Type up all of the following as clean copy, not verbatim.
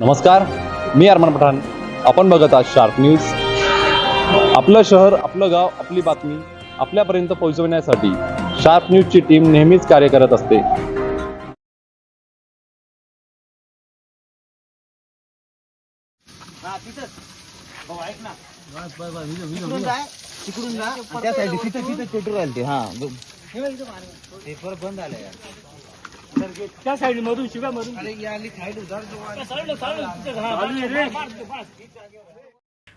नमस्कार, मी अरमान पठाण. आपण बघत आहात शार्प न्यूज. आपलं शहर, आपलं गाव, आपली बातमी आपल्यापर्यंत पोहोचवण्यासाठी शार्प न्यूजची टीम नेहमीच कार्य करत असते. तिकडून जा त्या साईड तिथे पेट्रोल आले ते. हा पेपर बंद आले यार. त्या साइड मधून शिव्या मधून अरे याली खायला उधार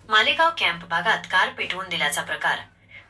मालेगाव कॅम्प भागात कार पेटवून दिल्याचा प्रकार.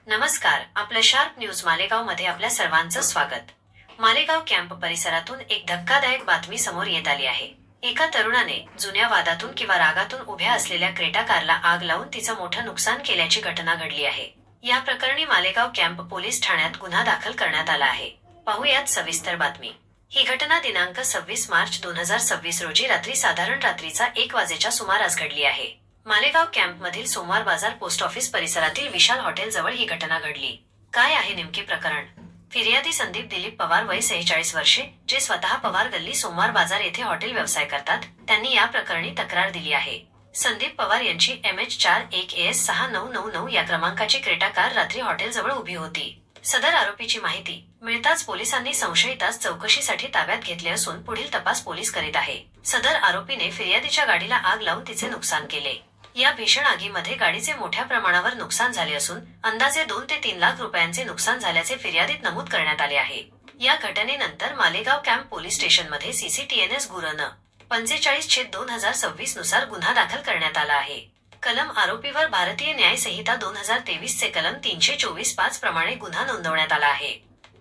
नमस्कार, आपलं शार्प न्यूज मालेगाव मध्ये आपल्या सर्वांचं स्वागत. मालेगाव कॅम्प परिसरातून एक धक्कादायक बातमी समोर येत आली आहे. एका तरुणाने जुन्या वादातून किंवा रागातून उभ्या असलेल्या क्रेटा कारला आग लावून तिचं मोठं नुकसान केल्याची घटना घडली आहे. या प्रकरणी मालेगाव कॅम्प पोलीस ठाण्यात गुन्हा दाखल करण्यात आला आहे. पाहुयात सविस्तर बातमी. ही घटना दिनांक 26 मार्च 2026 रोजी साधारण रात्रीचा 1 वाजेच्या सुमारास घडली आहे. मालेगाव कॅम्प मधील सोमवार बाजार पोस्ट ऑफिस परिसरातील विशाल हॉटेल जवळ ही घटना घडली. काय आहे नेमके प्रकरण? फिर्यादी संदीप दिलीप पवार, वय 46 वर्षे, जे स्वतः पवार गल्ली सोमवार बाजार येथे हॉटेल व्यवसाय करतात, त्यांनी या प्रकरणी तक्रार दिली आहे. संदीप पवार यांची MH41AS6999 या क्रमांकाची क्रेटा कार रात्री हॉटेल जवळ उभी होती. सदर आरोपीची माहिती मिळताच पोलिसांनी संशयितास चौकशीसाठी ताब्यात घेतले असून पुढील तपास पोलीस करीत आहे. सदर आरोपीने फिर्यादीच्या गाडीला आग लावून तिचे नुकसान केले. या भीषण आगीमध्ये गाडीचे मोठ्या प्रमाणावर नुकसान झाले असून अंदाजे 2 ते 3 लाख रुपयांचे नुकसान झाल्याचे फिर्यादीत नमूद करण्यात आले आहे. या घटनेनंतर मालेगाव कॅम्प पोलीस स्टेशनमध्ये CCTNS गुन्हा 45/2026 नुसार गुन्हा दाखल करण्यात आला आहे. कलम आरोपीवर भारतीय न्याय संहिता 2023 चे कलम 324(5) प्रमाणे गुन्हा नोंदवण्यात आला आहे.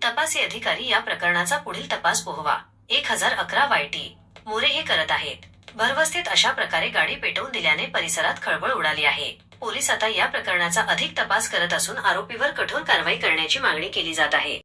तपासी अधिकारी या प्रकरणाचा पुढील तपास पोहवा 1011 YT मोरे हे करत आहेत. भरवस्थित अशा प्रकारे गाडी पेटवून दिल्याने परिसरात खळबळ उडाली आहे. पोलीस आता या प्रकरणाचा अधिक तपास करत असून आरोपीवर कठोर कारवाई करण्याची मागणी केली जात आहे.